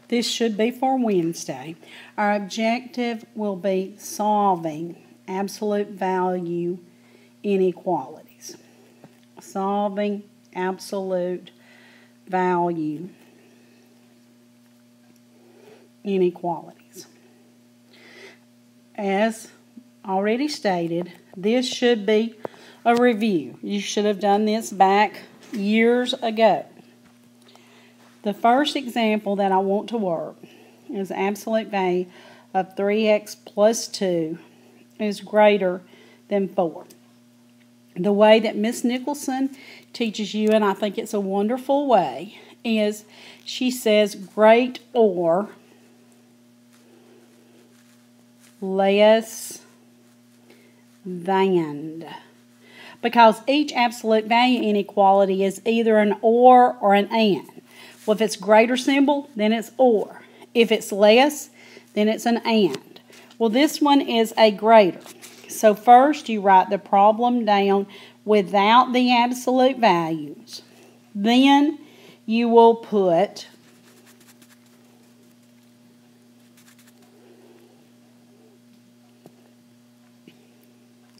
This should be for Wednesday. Our objective will be solving absolute value inequalities. Solving absolute value inequalities. As already stated, this should be a review. You should have done this back years ago. The first example that I want to work is absolute value of 3x plus 2 is greater than 4. The way that Miss Nicholson teaches you, and I think it's a wonderful way, is she says great or less than. Because each absolute value inequality is either an or an and. Well, if it's greater symbol, then it's or. If it's less, then it's an and. Well, this one is a greater. So first you write the problem down without the absolute values. Then you will put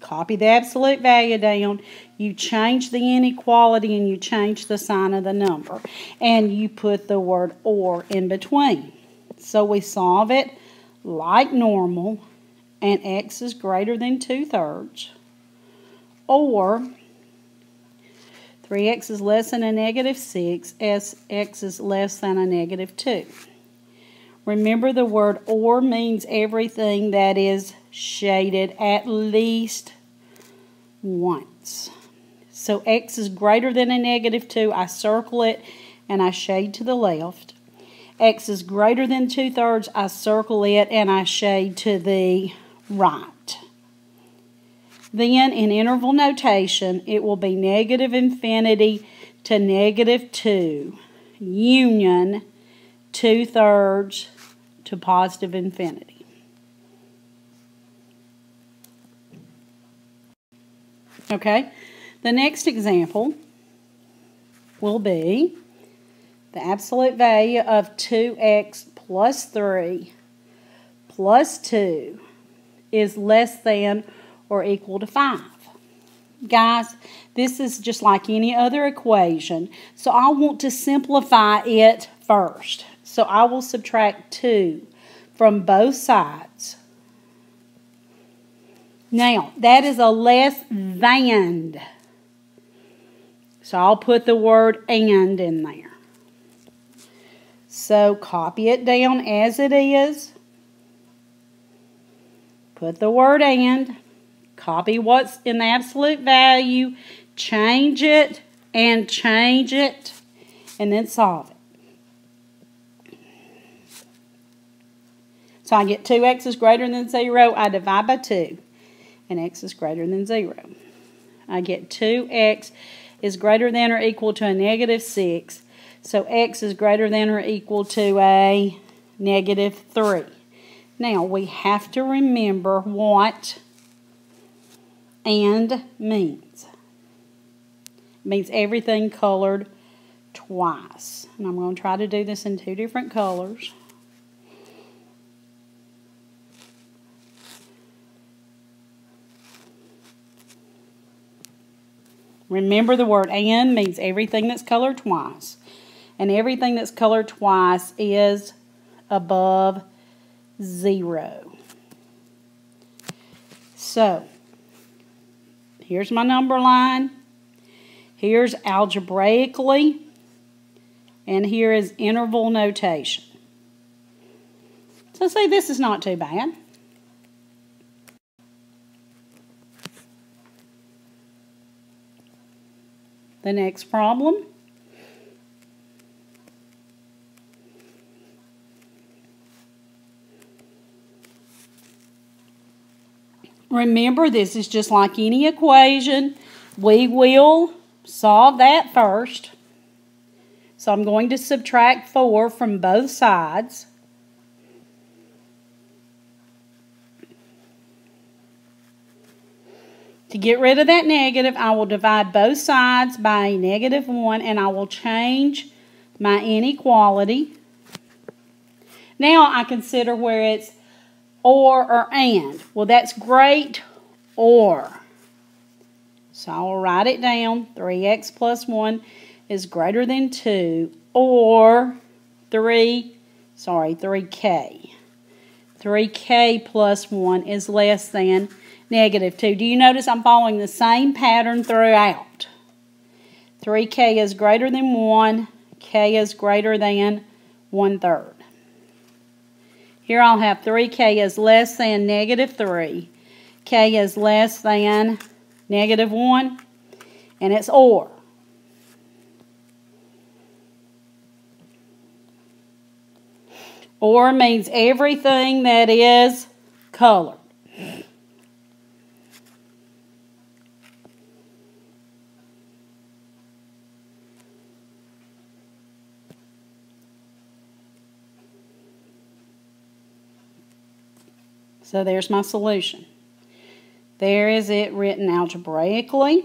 copy the absolute value down, you change the inequality and you change the sign of the number. And you put the word or in between. So we solve it like normal, and x is greater than 2/3. Or 3x is less than a negative 6, as x is less than a negative 2. Remember, the word or means everything that is shaded at least once. So x is greater than a negative 2. I circle it and I shade to the left. X is greater than 2/3. I circle it and I shade to the right. Then in interval notation, it will be negative infinity to negative 2 union 2/3 to positive infinity. Okay, the next example will be the absolute value of 2x plus 3 plus 2 is less than or equal to 5. Guys, this is just like any other equation, so I want to simplify it first. So I will subtract 2 from both sides. Now, that is a less than. So I'll put the word and in there. So copy it down as it is. Put the word and. Copy what's in the absolute value. Change it and change it. And then solve it. So I get 2x is greater than 0. I divide by 2. And x is greater than 0. I get 2x is greater than or equal to a negative 6. So x is greater than or equal to a negative 3. Now, we have to remember what and means. It means everything colored twice. And I'm going to try to do this in 2 different colors. Remember, the word and means everything that's colored twice. And everything that's colored twice is above 0. So, here's my number line. Here's algebraically. And here is interval notation. So, see, this is not too bad. The next problem. Remember, this is just like any equation. We will solve that first. So I'm going to subtract 4 from both sides. To get rid of that negative, I will divide both sides by -1, and I will change my inequality. Now I consider where it's or and. Well, that's great or. So I'll write it down. 3x plus 1 is greater than 2 or 3K. 3K plus 1 is less than negative 2. Do you notice I'm following the same pattern throughout? 3K is greater than 1. K is greater than 1/3. Here I'll have 3K is less than negative 3. K is less than negative 1. And it's or. Or means everything that is colored. So there's my solution. There is it written algebraically.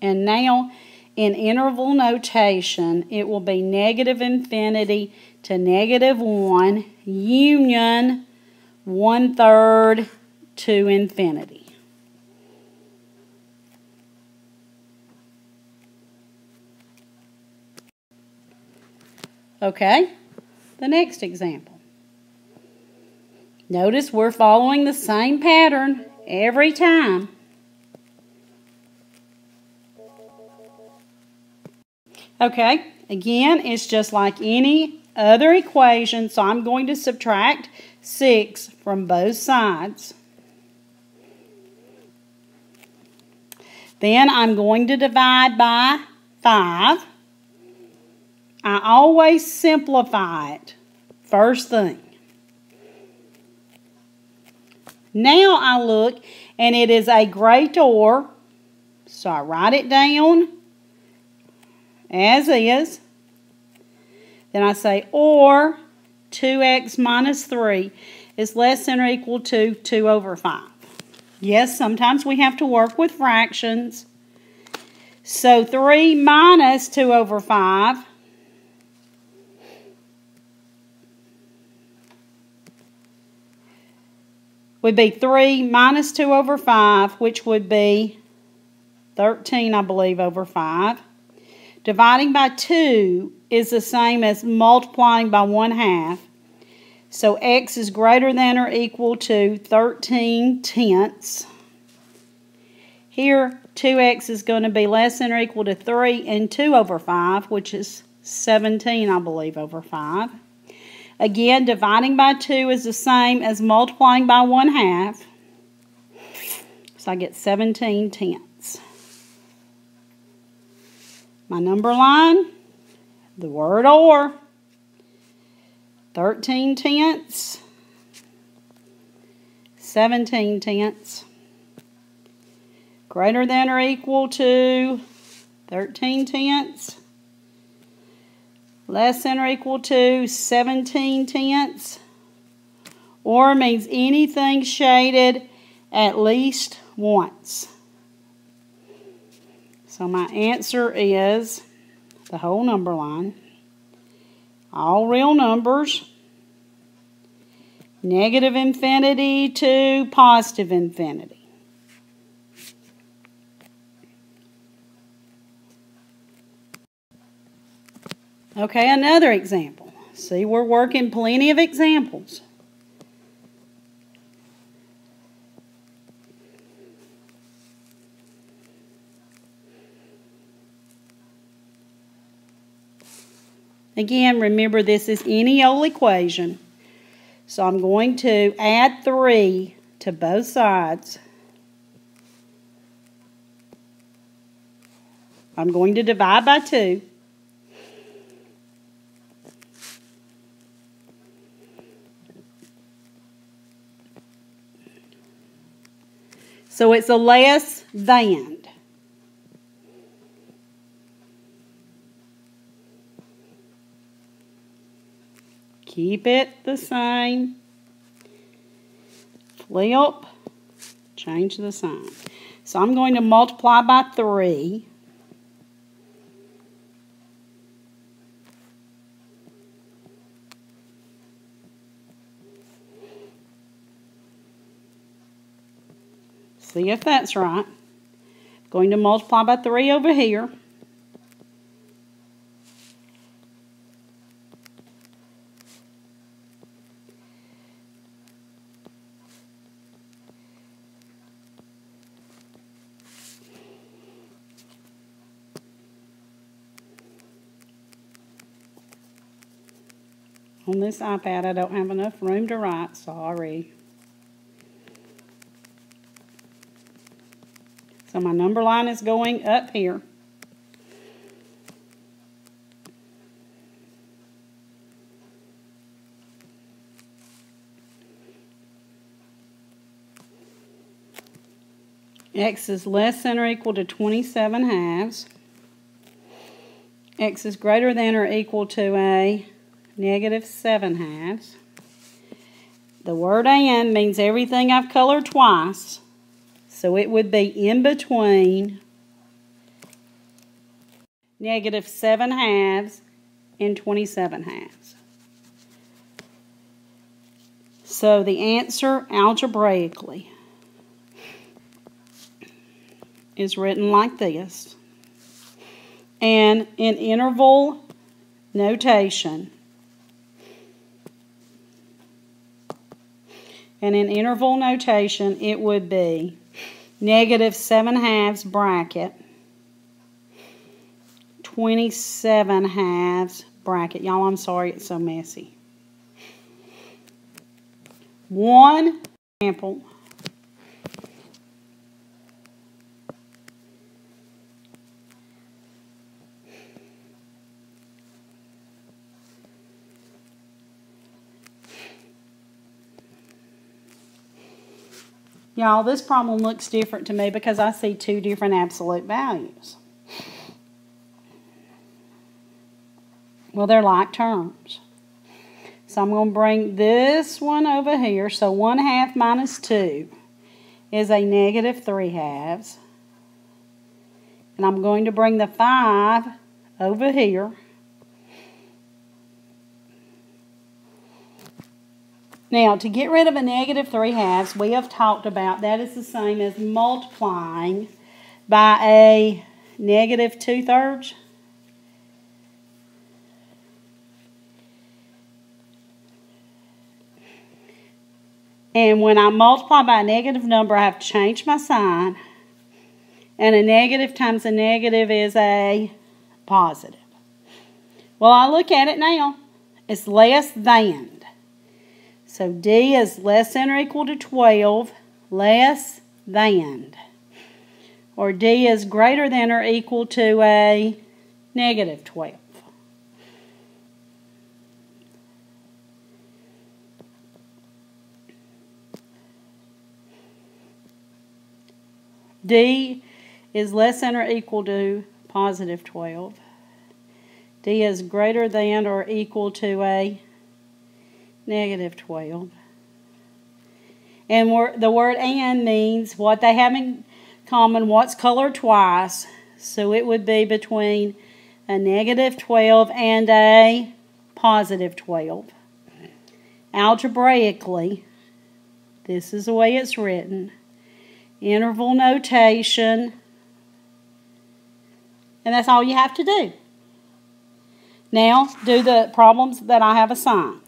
And now in interval notation, it will be negative infinity to negative 1 union 1/3 to infinity. Okay, the next example. Notice we're following the same pattern every time. Okay, again, it's just like any other equation, so I'm going to subtract 6 from both sides. Then I'm going to divide by 5. I always simplify it first thing. Now I look, and it is a great or, so I write it down as is. Then I say, or 2x minus 3 is less than or equal to 2 over 5. Yes, sometimes we have to work with fractions. So 3 minus 2 over 5 would be 3 minus 2 over 5, which would be 13, I believe, over 5. Dividing by 2 is the same as multiplying by 1/2. So x is greater than or equal to 13/10. Here, 2x is going to be less than or equal to 3 and 2 over 5, which is 17, I believe, over 5. Again, dividing by 2 is the same as multiplying by 1/2. So I get 17/10. My number line, the word or, 13/10, 17/10, greater than or equal to 13/10, less than or equal to 17/10, or means anything shaded at least once. So my answer is the whole number line, all real numbers, negative infinity to positive infinity. Okay, another example. See, we're working plenty of examples. Again, remember this is any old equation. So I'm going to add 3 to both sides. I'm going to divide by 2. So it's a less than. Keep it the same. Flip. Change the sign. So I'm going to multiply by 3. see if that's right. Going to multiply by 3 over here. On this iPad, I don't have enough room to write, sorry. So my number line is going up here. X is less than or equal to 27 halves. X is greater than or equal to a negative 7 halves. The word and means everything I've colored twice. So it would be in between negative 7 halves and 27 halves. So the answer algebraically is written like this. And in interval notation, it would be negative 7 halves bracket, 27 halves bracket. Y'all, I'm sorry it's so messy. One example. Y'all, this problem looks different to me because I see 2 different absolute values. Well, they're like terms. So I'm going to bring this one over here. So 1/2 minus 2 is a negative 3 halves. And I'm going to bring the 5 over here. Now, to get rid of a negative 3 halves, we have talked about that is the same as multiplying by a negative 2/3. And when I multiply by a negative number, I have to change my sign. And a negative times a negative is a positive. Well, I look at it now. It's less than. So D is less than or equal to 12, less than. Or D is greater than or equal to a negative 12. D is less than or equal to positive 12. D is greater than or equal to a negative 12. And the word and means what they have in common, what's colored twice. So it would be between a negative 12 and a positive 12. Algebraically, this is the way it's written. Interval notation. And that's all you have to do. Now, do the problems that I have assigned.